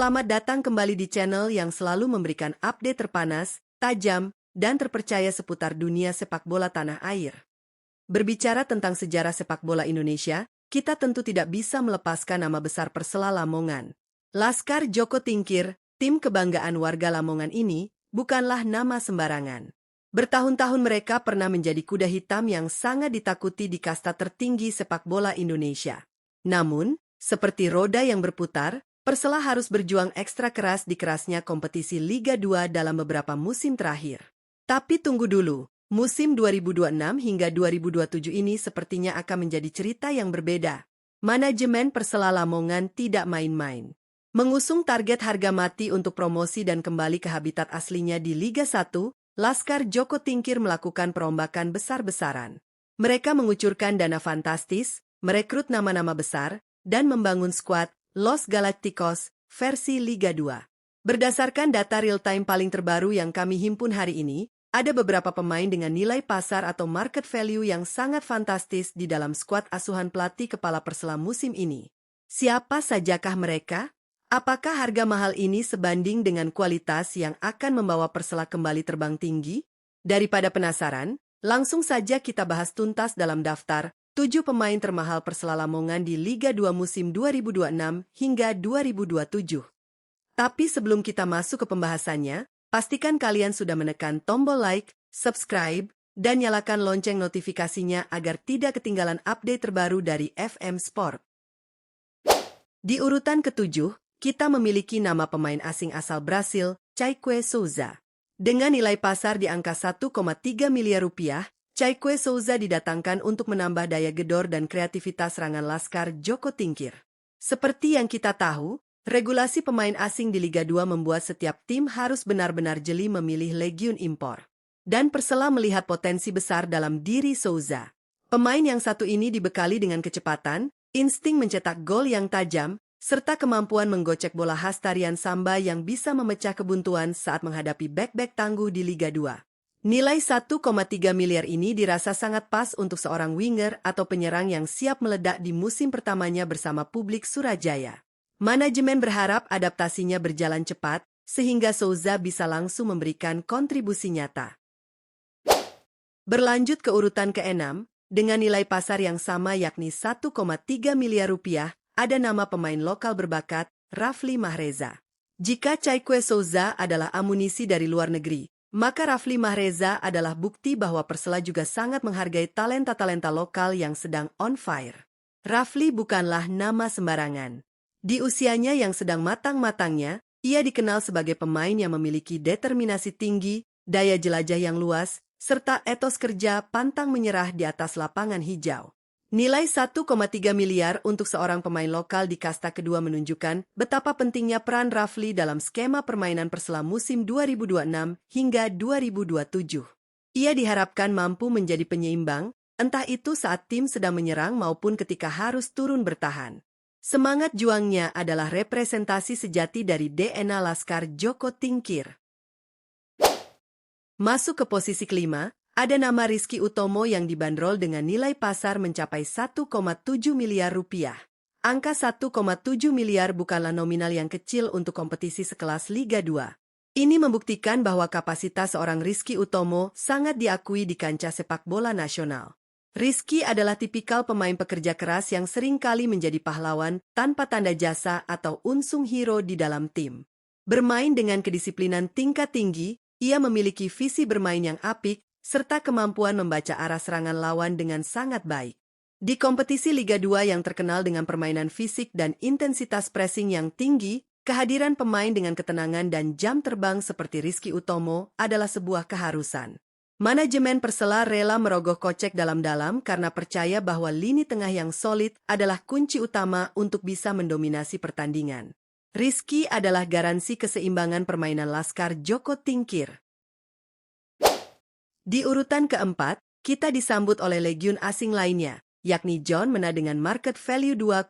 Selamat datang kembali di channel yang selalu memberikan update terpanas, tajam, dan terpercaya seputar dunia sepak bola tanah air. Berbicara tentang sejarah sepak bola Indonesia, kita tentu tidak bisa melepaskan nama besar Persela Lamongan. Laskar Joko Tingkir, tim kebanggaan warga Lamongan ini, bukanlah nama sembarangan. Bertahun-tahun mereka pernah menjadi kuda hitam yang sangat ditakuti di kasta tertinggi sepak bola Indonesia. Namun, seperti roda yang berputar, Persela harus berjuang ekstra keras di kerasnya kompetisi Liga 2 dalam beberapa musim terakhir. Tapi tunggu dulu, musim 2026 hingga 2027 ini sepertinya akan menjadi cerita yang berbeda. Manajemen Persela Lamongan tidak main-main. Mengusung target harga mati untuk promosi dan kembali ke habitat aslinya di Liga 1, Laskar Joko Tingkir melakukan perombakan besar-besaran. Mereka mengucurkan dana fantastis, merekrut nama-nama besar, dan membangun skuad Los Galacticos versi Liga 2. Berdasarkan data real-time paling terbaru yang kami himpun hari ini, ada beberapa pemain dengan nilai pasar atau market value yang sangat fantastis di dalam skuad asuhan pelatih kepala Persela musim ini. Siapa sajakah mereka? Apakah harga mahal ini sebanding dengan kualitas yang akan membawa Persela kembali terbang tinggi? Daripada penasaran, langsung saja kita bahas tuntas dalam daftar 7 pemain termahal Persela Lamongan di Liga 2 musim 2026 hingga 2027. Tapi sebelum kita masuk ke pembahasannya, pastikan kalian sudah menekan tombol like, subscribe, dan nyalakan lonceng notifikasinya agar tidak ketinggalan update terbaru dari FM Sport. Di urutan ke-7, kita memiliki nama pemain asing asal Brasil, Chayque Souza. Dengan nilai pasar di angka 1,3 miliar rupiah, Chayque Souza didatangkan untuk menambah daya gedor dan kreativitas serangan Laskar Joko Tingkir. Seperti yang kita tahu, regulasi pemain asing di Liga 2 membuat setiap tim harus benar-benar jeli memilih legiun impor. Dan Persela melihat potensi besar dalam diri Souza. Pemain yang satu ini dibekali dengan kecepatan, insting mencetak gol yang tajam, serta kemampuan menggocek bola khas tarian samba yang bisa memecah kebuntuan saat menghadapi bek-bek tangguh di Liga 2. Nilai 1,3 miliar ini dirasa sangat pas untuk seorang winger atau penyerang yang siap meledak di musim pertamanya bersama publik Surajaya. Manajemen berharap adaptasinya berjalan cepat, sehingga Souza bisa langsung memberikan kontribusi nyata. Berlanjut ke urutan ke-6, dengan nilai pasar yang sama yakni 1,3 miliar rupiah, ada nama pemain lokal berbakat, Rafli Mahreza. Jika Chayque Souza adalah amunisi dari luar negeri, maka Rafli Mahreza adalah bukti bahwa Persela juga sangat menghargai talenta-talenta lokal yang sedang on fire. Rafli bukanlah nama sembarangan. Di usianya yang sedang matang-matangnya, ia dikenal sebagai pemain yang memiliki determinasi tinggi, daya jelajah yang luas, serta etos kerja pantang menyerah di atas lapangan hijau. Nilai 1,3 miliar untuk seorang pemain lokal di kasta kedua menunjukkan betapa pentingnya peran Rafli dalam skema permainan Persela musim 2026 hingga 2027. Ia diharapkan mampu menjadi penyeimbang, entah itu saat tim sedang menyerang maupun ketika harus turun bertahan. Semangat juangnya adalah representasi sejati dari DNA Laskar Joko Tingkir. Masuk ke posisi kelima, ada nama Rizky Utomo yang dibanderol dengan nilai pasar mencapai 1,7 miliar rupiah. Angka 1,7 miliar bukanlah nominal yang kecil untuk kompetisi sekelas Liga 2. Ini membuktikan bahwa kapasitas seorang Rizky Utomo sangat diakui di kancah sepak bola nasional. Rizky adalah tipikal pemain pekerja keras yang seringkali menjadi pahlawan tanpa tanda jasa atau unsung hero di dalam tim. Bermain dengan kedisiplinan tingkat tinggi, ia memiliki visi bermain yang apik, serta kemampuan membaca arah serangan lawan dengan sangat baik. Di kompetisi Liga 2 yang terkenal dengan permainan fisik dan intensitas pressing yang tinggi, kehadiran pemain dengan ketenangan dan jam terbang seperti Rizky Utomo adalah sebuah keharusan. Manajemen Persela rela merogoh kocek dalam-dalam karena percaya bahwa lini tengah yang solid adalah kunci utama untuk bisa mendominasi pertandingan. Rizky adalah garansi keseimbangan permainan Laskar Joko Tingkir. Di urutan keempat, kita disambut oleh legiun asing lainnya, yakni John Mena dengan market value 2,1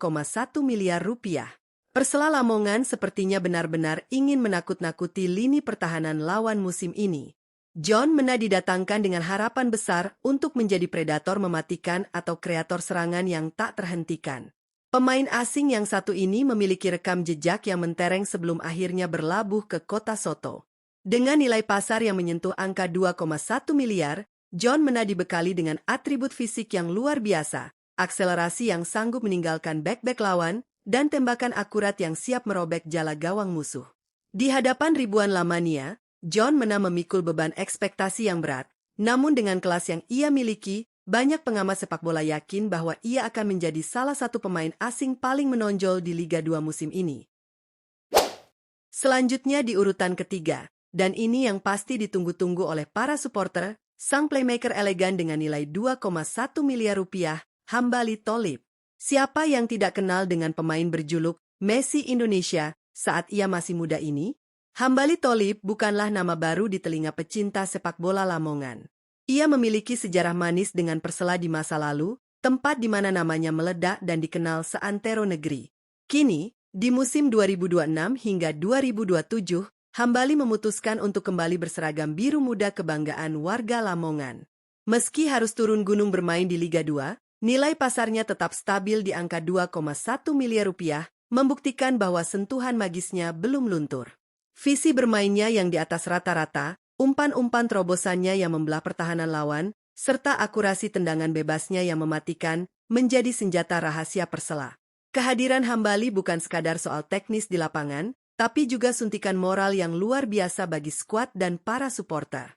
miliar rupiah. Persela Lamongan sepertinya benar-benar ingin menakut-nakuti lini pertahanan lawan musim ini. John Mena didatangkan dengan harapan besar untuk menjadi predator mematikan atau kreator serangan yang tak terhentikan. Pemain asing yang satu ini memiliki rekam jejak yang mentereng sebelum akhirnya berlabuh ke kota Soto. Dengan nilai pasar yang menyentuh angka 2,1 miliar, John Mena dibekali dengan atribut fisik yang luar biasa, akselerasi yang sanggup meninggalkan bek-bek lawan, dan tembakan akurat yang siap merobek jala gawang musuh. Di hadapan ribuan lamania, John Mena memikul beban ekspektasi yang berat, namun dengan kelas yang ia miliki, banyak pengamat sepak bola yakin bahwa ia akan menjadi salah satu pemain asing paling menonjol di Liga 2 musim ini. Selanjutnya di urutan ketiga, dan ini yang pasti ditunggu-tunggu oleh para supporter, sang playmaker elegan dengan nilai 2,1 miliar rupiah, Hambali Tholib. Siapa yang tidak kenal dengan pemain berjuluk Messi Indonesia saat ia masih muda ini? Hambali Tholib bukanlah nama baru di telinga pecinta sepak bola Lamongan. Ia memiliki sejarah manis dengan Persela di masa lalu, tempat di mana namanya meledak dan dikenal seantero negeri. Kini, di musim 2026 hingga 2027, Hambali memutuskan untuk kembali berseragam biru muda kebanggaan warga Lamongan. Meski harus turun gunung bermain di Liga 2, nilai pasarnya tetap stabil di angka 2,1 miliar rupiah, membuktikan bahwa sentuhan magisnya belum luntur. Visi bermainnya yang di atas rata-rata, umpan-umpan terobosannya yang membelah pertahanan lawan, serta akurasi tendangan bebasnya yang mematikan, menjadi senjata rahasia Persela. Kehadiran Hambali bukan sekadar soal teknis di lapangan, tapi juga suntikan moral yang luar biasa bagi skuad dan para supporter.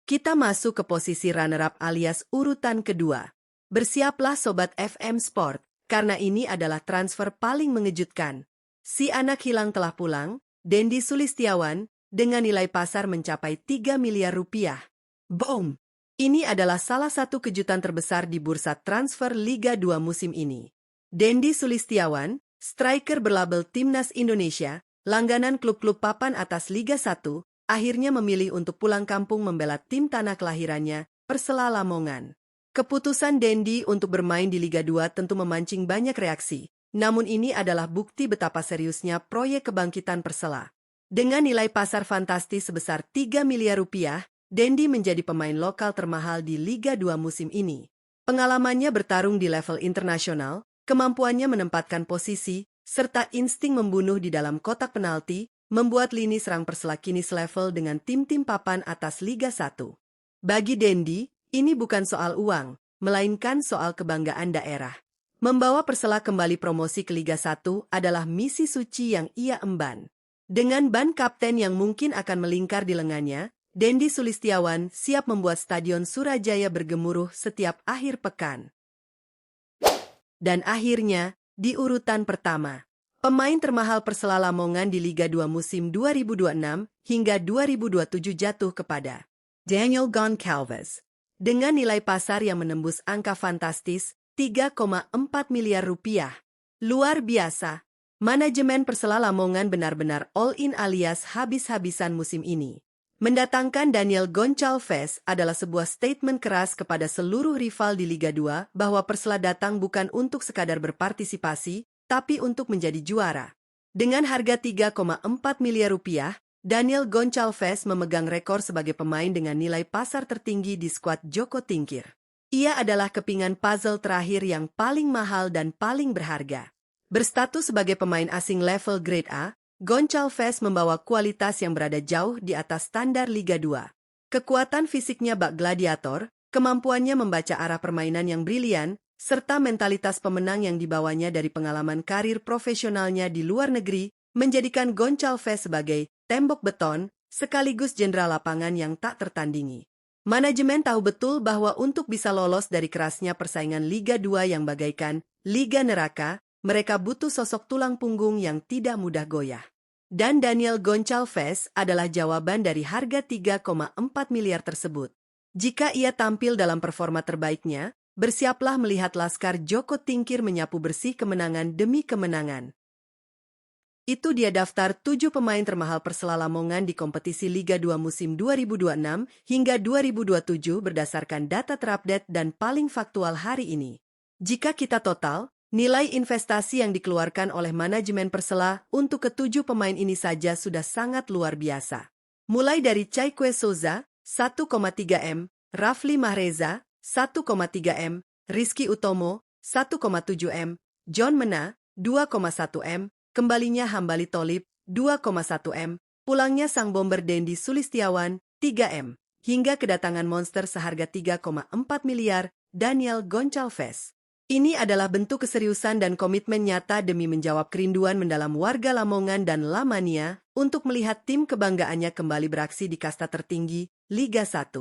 Kita masuk ke posisi runner-up alias urutan kedua. Bersiaplah Sobat FM Sport, karena ini adalah transfer paling mengejutkan. Si anak hilang telah pulang, Dendi Sulistiawan, dengan nilai pasar mencapai 3 miliar rupiah. Boom! Ini adalah salah satu kejutan terbesar di bursa transfer Liga 2 musim ini. Dendi Sulistiawan, striker berlabel Timnas Indonesia, langganan klub-klub papan atas Liga 1, akhirnya memilih untuk pulang kampung membela tim tanah kelahirannya, Persela Lamongan. Keputusan Dendi untuk bermain di Liga 2 tentu memancing banyak reaksi, namun ini adalah bukti betapa seriusnya proyek kebangkitan Persela. Dengan nilai pasar fantastis sebesar 3 miliar rupiah, Dendi menjadi pemain lokal termahal di Liga 2 musim ini. Pengalamannya bertarung di level internasional, kemampuannya menempatkan posisi, serta insting membunuh di dalam kotak penalti, membuat lini serang Persela kini selevel dengan tim-tim papan atas Liga 1. Bagi Dendi, ini bukan soal uang, melainkan soal kebanggaan daerah. Membawa Persela kembali promosi ke Liga 1 adalah misi suci yang ia emban. Dengan ban kapten yang mungkin akan melingkar di lengannya, Dendi Sulistiawan siap membuat Stadion Surajaya bergemuruh setiap akhir pekan. Dan akhirnya, di urutan pertama, pemain termahal Persela Lamongan di Liga 2 musim 2026 hingga 2027 jatuh kepada Daniel Goncalves. Dengan nilai pasar yang menembus angka fantastis, 3,4 miliar rupiah. Luar biasa. Manajemen Persela Lamongan benar-benar all-in alias habis-habisan musim ini. Mendatangkan Daniel Goncalves adalah sebuah statement keras kepada seluruh rival di Liga 2 bahwa Persela datang bukan untuk sekadar berpartisipasi, tapi untuk menjadi juara. Dengan harga 3,4 miliar rupiah, Daniel Goncalves memegang rekor sebagai pemain dengan nilai pasar tertinggi di skuad Joko Tingkir. Ia adalah kepingan puzzle terakhir yang paling mahal dan paling berharga. Berstatus sebagai pemain asing level grade A, Goncalves membawa kualitas yang berada jauh di atas standar Liga 2. Kekuatan fisiknya bak gladiator, kemampuannya membaca arah permainan yang brilian, serta mentalitas pemenang yang dibawanya dari pengalaman karir profesionalnya di luar negeri, menjadikan Goncalves sebagai tembok beton, sekaligus jenderal lapangan yang tak tertandingi. Manajemen tahu betul bahwa untuk bisa lolos dari kerasnya persaingan Liga 2 yang bagaikan Liga Neraka, mereka butuh sosok tulang punggung yang tidak mudah goyah. Dan Daniel Goncalves adalah jawaban dari harga 3,4 miliar tersebut. Jika ia tampil dalam performa terbaiknya, bersiaplah melihat laskar Joko Tingkir menyapu bersih kemenangan demi kemenangan. Itu dia daftar 7 pemain termahal Persela Lamongan di kompetisi Liga 2 musim 2026 hingga 2027 berdasarkan data terupdate dan paling faktual hari ini. Jika kita total, nilai investasi yang dikeluarkan oleh manajemen Persela untuk ke-7 pemain ini saja sudah sangat luar biasa. Mulai dari Chayque Souza, 1,3 M, Rafli Mahreza, 1,3 M, Rizky Utomo, 1,7 M, John Mena, 2,1 M, kembalinya Hambali Tholib, 2,1 M, pulangnya sang bomber Dendi Sulistiawan, 3 M, hingga kedatangan monster seharga 3,4 miliar, Daniel Goncalves. Ini adalah bentuk keseriusan dan komitmen nyata demi menjawab kerinduan mendalam warga Lamongan dan Lamania untuk melihat tim kebanggaannya kembali beraksi di kasta tertinggi, Liga 1.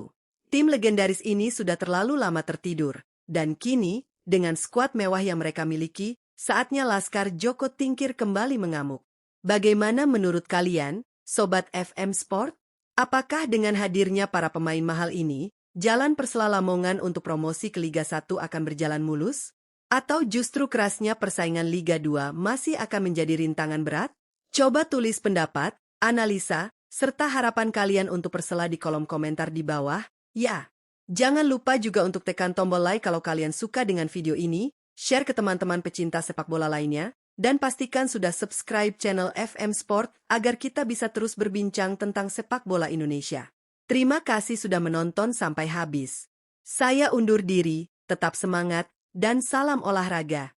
Tim legendaris ini sudah terlalu lama tertidur, dan kini, dengan skuad mewah yang mereka miliki, saatnya Laskar Joko Tingkir kembali mengamuk. Bagaimana menurut kalian, Sobat FM Sport? Apakah dengan hadirnya para pemain mahal ini, jalan Persela Lamongan untuk promosi ke Liga 1 akan berjalan mulus? Atau justru kerasnya persaingan Liga 2 masih akan menjadi rintangan berat? Coba tulis pendapat, analisa, serta harapan kalian untuk Persela di kolom komentar di bawah, ya. Jangan lupa juga untuk tekan tombol like kalau kalian suka dengan video ini, share ke teman-teman pecinta sepak bola lainnya, dan pastikan sudah subscribe channel FM Sport agar kita bisa terus berbincang tentang sepak bola Indonesia. Terima kasih sudah menonton sampai habis. Saya undur diri, tetap semangat, dan salam olahraga.